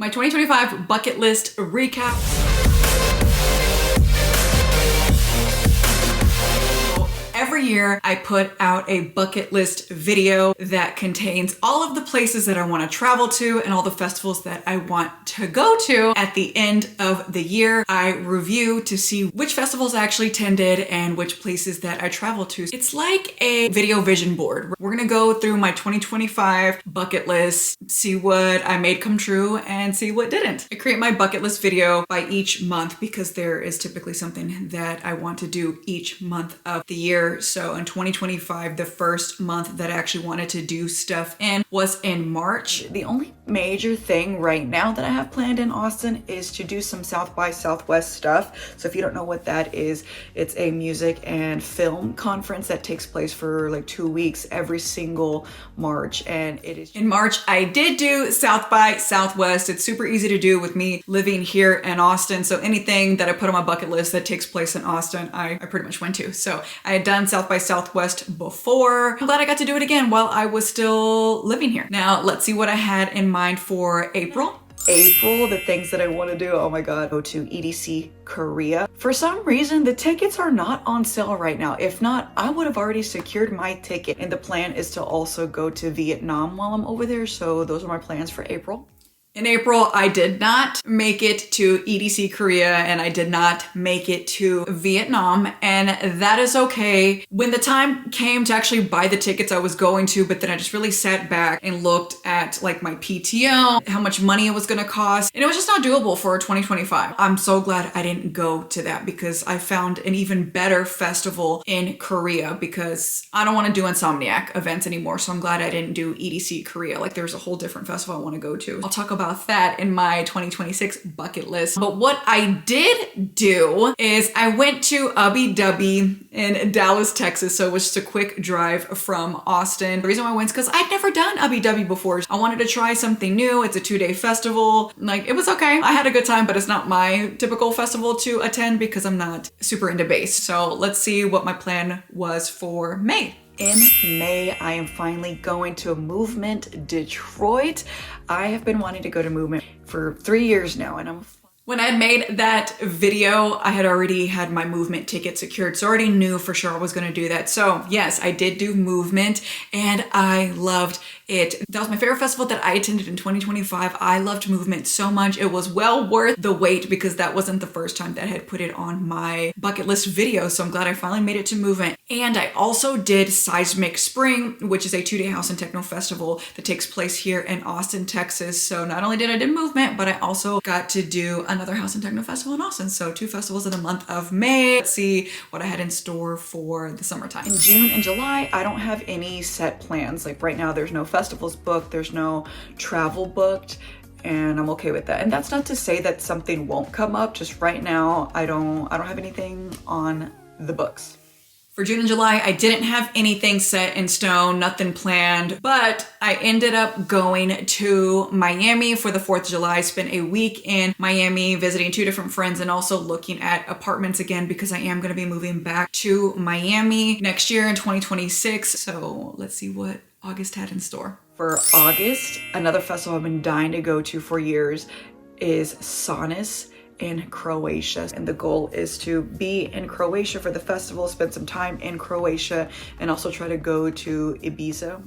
My 2025 bucket list recap. Every year I put out a bucket list video that contains all of the places that I want to travel to and all the festivals that I want to go to. At the end of the year, I review to see which festivals I actually attended and which places that I traveled to. It's like a video vision board. We're gonna go through my 2025 bucket list, see what I made come true and see what didn't. I create my bucket list video by each month because there is typically something that I want to do each month of the year. So in 2025, the first month that I actually wanted to do stuff in was in March. The only major thing right now that I have planned in Austin is to do some South by Southwest stuff. So if you don't know what that is, it's a music and film conference that takes place for like 2 weeks every single March. And it is in March, I did do South by Southwest. It's super easy to do with me living here in Austin. So anything that I put on my bucket list that takes place in Austin, I pretty much went to. So I had done South by Southwest before. I'm glad I got to do it again while I was still living here. Now let's see what I had in mind for April. The things that I want to do, oh my god, go to EDC Korea. For some reason, the tickets are not on sale right now. If not, I would have already secured my ticket. And the plan is to also go to Vietnam while I'm over there. So those are my plans for April. In April, I did not make it to EDC Korea and I did not make it to Vietnam, and that is okay. When the time came to actually buy the tickets I was going to, but then I just really sat back and looked at like my PTO, how much money it was gonna cost, and it was just not doable for 2025. I'm so glad I didn't go to that because I found an even better festival in Korea because I don't want to do Insomniac events anymore, so I'm glad I didn't do EDC Korea. Like there's a whole different festival I want to go to. I'll talk about that in my 2026 bucket list. But what I did do is I went to Abu Dhabi in Dallas, Texas. So it was just a quick drive from Austin. The reason why I went is because I'd never done Abu Dhabi before. I wanted to try something new. It's a 2-day festival. Like it was okay. I had a good time, but it's not my typical festival to attend because I'm not super into bass. So let's see what my plan was for May. In May, I am finally going to Movement Detroit. I have been wanting to go to Movement for 3 years now, and when I had made that video, I had already had my Movement ticket secured, so I already knew for sure I was gonna do that. So yes, I did do Movement and I loved it. That was my favorite festival that I attended in 2025. I loved Movement so much. It was well worth the wait because that wasn't the first time that I had put it on my bucket list video. So I'm glad I finally made it to Movement. And I also did Seismic Spring, which is a 2-day house and techno festival that takes place here in Austin, Texas. So not only did I do Movement, but I also got to do another house and techno festival in Austin. So 2 festivals in the month of May. Let's see what I had in store for the summertime. In June and July, I don't have any set plans. Like right now, there's no festivals booked, there's no travel booked, and I'm okay with that. And that's not to say that something won't come up. Just right now, I don't have anything on the books. For June and July, I didn't have anything set in stone, nothing planned, but I ended up going to Miami for the 4th of July. Spent a week in Miami visiting 2 different friends and also looking at apartments again because I am going to be moving back to Miami next year in 2026. So let's see what August had in store. For August, another festival I've been dying to go to for years is Sonus in Croatia. And the goal is to be in Croatia for the festival, spend some time in Croatia, and also try to go to Ibiza.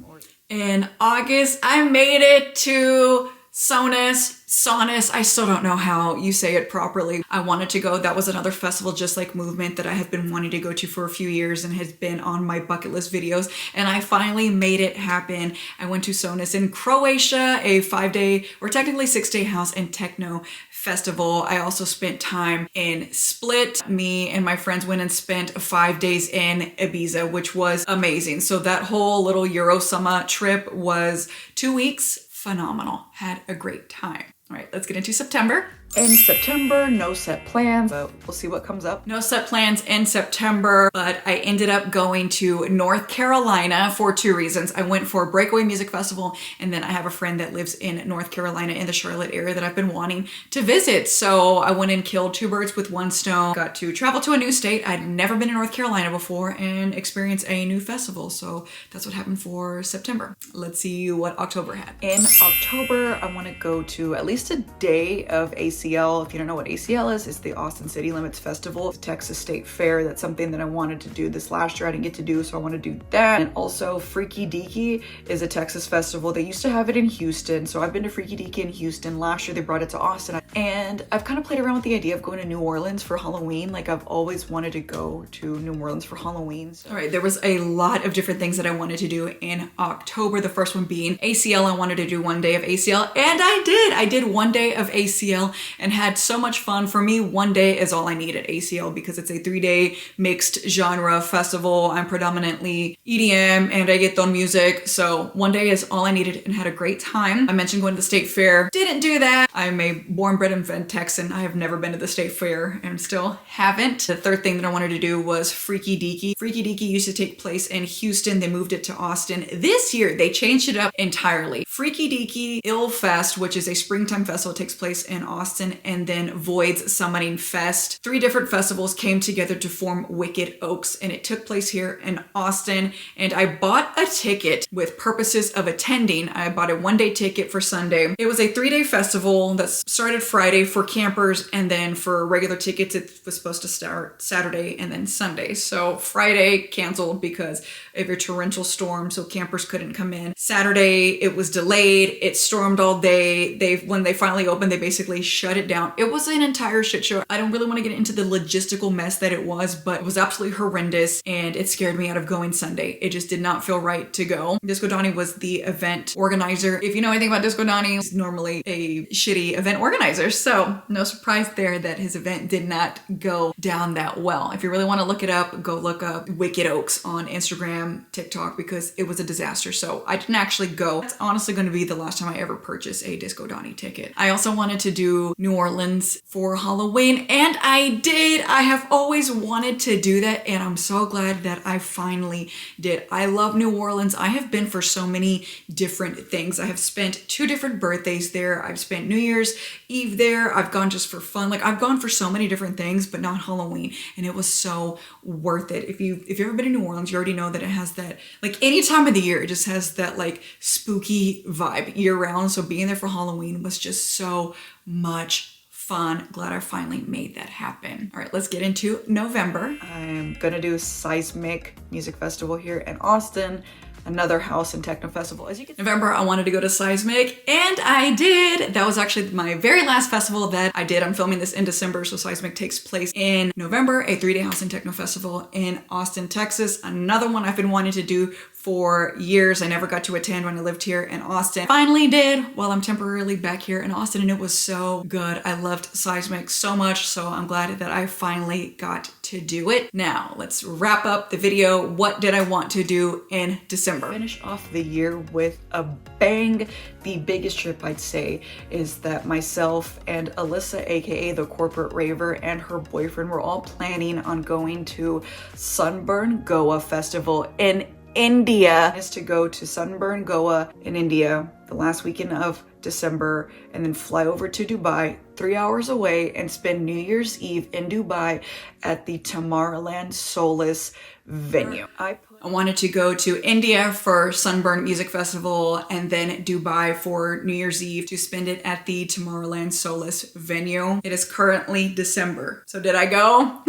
In August, I made it to Sonus, I still don't know how you say it properly. I wanted to go. That was another festival just like Movement that I have been wanting to go to for a few years and has been on my bucket list videos. And I finally made it happen. I went to Sonus in Croatia, a 5-day or technically 6-day house and techno festival. I also spent time in Split. Me and my friends went and spent 5 days in Ibiza, which was amazing. So that whole little Euro summer trip was 2 weeks. Phenomenal. Had a great time. All right, let's get into September. In September, no set plans, but we'll see what comes up. No set plans in September, but I ended up going to North Carolina for 2 reasons. I went for a breakaway music festival, and then I have a friend that lives in North Carolina in the Charlotte area that I've been wanting to visit. So I went and killed 2 birds with 1 stone, got to travel to a new state. I'd never been in North Carolina before and experience a new festival. So that's what happened for September. Let's see what October had. In October, I want to go to at least a day of ACL. If you don't know what ACL is, it's the Austin City Limits Festival. It's a Texas State Fair. That's something that I wanted to do this last year. I didn't get to do, so I want to do that. And also Freaky Deaky is a Texas festival. They used to have it in Houston. So I've been to Freaky Deaky in Houston. Last year they brought it to Austin. And I've kind of played around with the idea of going to New Orleans for Halloween. Like I've always wanted to go to New Orleans for Halloween. All right, there was a lot of different things that I wanted to do in October. The first one being ACL. I wanted to do 1 day of ACL, and I did. I did 1 day of ACL and had so much fun. For me, 1 day is all I need at ACL because it's a 3-day mixed genre festival. I'm predominantly EDM and reggaeton music, so 1 day is all I needed and had a great time. I mentioned going to the state fair. Didn't do that. I'm a born, bred, and fed Texan. I have never been to the state fair and still haven't. The third thing that I wanted to do was Freaky Deaky. Freaky Deaky used to take place in Houston. They moved it to Austin. This year, they changed it up entirely. Freaky Deaky Ill Fest, which is a springtime festival, takes place in Austin, and then Void's Summoning Fest. 3 different festivals came together to form Wicked Oaks, and it took place here in Austin. And I bought a ticket with purposes of attending. I bought a 1-day ticket for Sunday. It was a 3-day festival that started Friday for campers, and then for regular tickets, it was supposed to start Saturday and then Sunday. So Friday canceled because of a torrential storm, so campers couldn't come in. Saturday, it was delayed. It stormed all day. When they finally opened, they basically shut it down. It was an entire shit show. I don't really want to get into the logistical mess that it was, but it was absolutely horrendous, and it scared me out of going Sunday. It just did not feel right to go. Disco Donnie was the event organizer. If you know anything about Disco Donnie, he's normally a shitty event organizer, so no surprise there that his event did not go down that well. If you really want to look it up, go look up Wicked Oaks on Instagram, TikTok, because it was a disaster. So I didn't actually go. That's honestly going to be the last time I ever purchase a Disco Donnie ticket. I also wanted to do New Orleans for Halloween, and I did. I have always wanted to do that, and I'm so glad that I finally did. I love New Orleans. I have been for so many different things. I have spent 2 different birthdays there. I've spent New Year's Eve there. I've gone just for fun. Like I've gone for so many different things, but not Halloween, and it was so worth it. If you've ever been to New Orleans, you already know that it has that, like any time of the year, it just has that like spooky vibe year round. So being there for Halloween was just so much fun. Glad I finally made that happen. All right, let's get into November. I'm gonna do Seismic Music Festival here in Austin. Another house and techno festival. As you can November, I wanted to go to Seismic, and I did. That was actually my very last festival that I did. I'm filming this in December, so Seismic takes place in November, a 3-day house and techno festival in Austin, Texas. Another one I've been wanting to do for years. I never got to attend when I lived here in Austin. Finally did while I'm temporarily back here in Austin, and it was so good. I loved Seismic so much, so I'm glad that I finally got to do it. Now, let's wrap up the video. What did I want to do in December? Finish off the year with a bang. The biggest trip, I'd say, is that myself and Alyssa, aka the corporate raver, and her boyfriend were all planning on going to Sunburn Goa Festival in India. Is to go to Sunburn Goa in India the last weekend of December, and then fly over to Dubai, 3 hours away, and spend New Year's Eve in Dubai at the Tomorrowland Solace venue. I wanted to go to India for Sunburn Music Festival, and then Dubai for New Year's Eve to spend it at the Tomorrowland Solace venue. It is currently December. So did I go?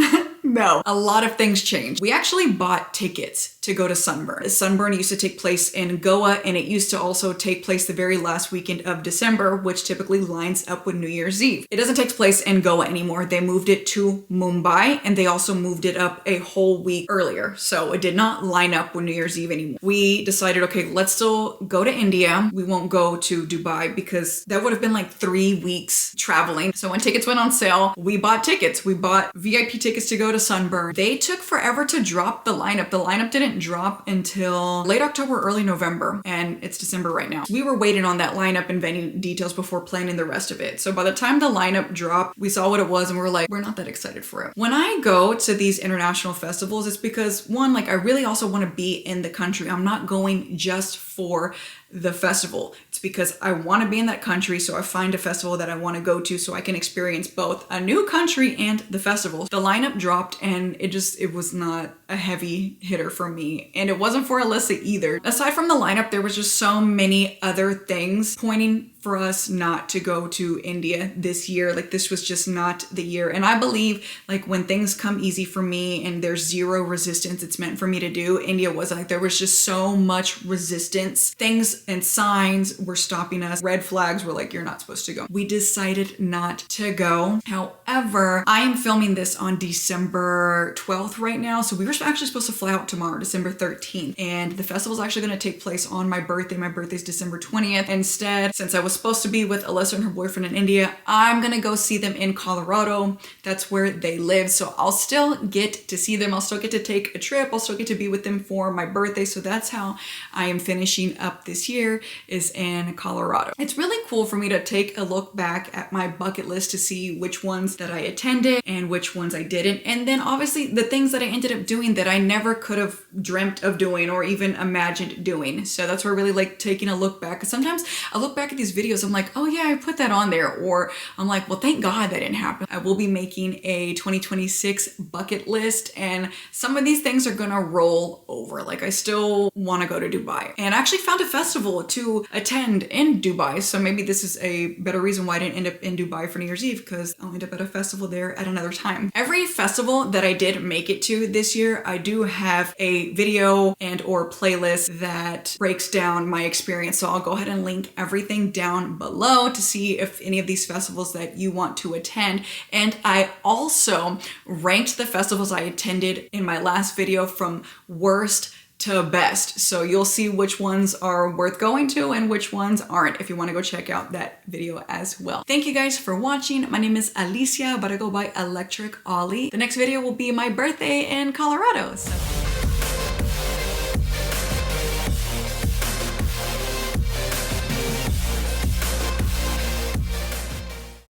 No. A lot of things changed. We actually bought tickets to go to Sunburn. Sunburn used to take place in Goa, and it used to also take place the very last weekend of December, which typically lines up with New Year's Eve. It doesn't take place in Goa anymore. They moved it to Mumbai, and they also moved it up a whole week earlier. So it did not line up with New Year's Eve anymore. We decided, okay, let's still go to India. We won't go to Dubai because that would have been like 3 weeks traveling. So when tickets went on sale, we bought tickets. We bought VIP tickets to go to Sunburn. They took forever to drop the lineup. The lineup didn't didn't drop until late October, early November, and it's December right now. We were waiting on that lineup and venue details before planning the rest of it. So by the time the lineup dropped, we saw what it was and we were like, we're not that excited for it. When I go to these international festivals, it's because one, like I really also want to be in the country. I'm not going just for the festival. It's because I want to be in that country, so I find a festival that I want to go to so I can experience both a new country and the festival. The lineup dropped and it was not a heavy hitter for me, and it wasn't for Alyssa either. Aside from the lineup, there was just so many other things pointing for us not to go to India this year. Like this was just not the year. And I believe like when things come easy for me and there's zero resistance it's meant for me to do, India wasn't. Like there was just so much resistance. Things and signs were stopping us. Red flags were like, you're not supposed to go. We decided not to go. However, I am filming this on December 12th right now. So we were actually supposed to fly out tomorrow, December 13th. And the festival is actually going to take place on my birthday. My birthday is December 20th. Instead, since I was supposed to be with Alyssa and her boyfriend in India, I'm gonna go see them in Colorado. That's where they live. So I'll still get to see them. I'll still get to take a trip. I'll still get to be with them for my birthday. So that's how I am finishing up this year, is in Colorado. It's really cool for me to take a look back at my bucket list to see which ones that I attended and which ones I didn't. And then obviously the things that I ended up doing that I never could have dreamt of doing or even imagined doing. So that's where I really like taking a look back. Because sometimes I look back at these videos, I'm like, oh yeah, I put that on there. Or I'm like, well, thank God that didn't happen. I will be making a 2026 bucket list, and some of these things are gonna roll over. Like I still wanna go to Dubai, and I actually found a festival to attend in Dubai. So maybe this is a better reason why I didn't end up in Dubai for New Year's Eve, because I'll end up at a festival there at another time. Every festival that I did make it to this year, I do have a video and or playlist that breaks down my experience. So I'll go ahead and link everything down below to see if any of these festivals that you want to attend. And I also ranked the festivals I attended in my last video from worst to best. So you'll see which ones are worth going to and which ones aren't if you want to go check out that video as well. Thank you guys for watching. My name is Alicia, but I go by Electric Ollie. The next video will be my birthday in Colorado. So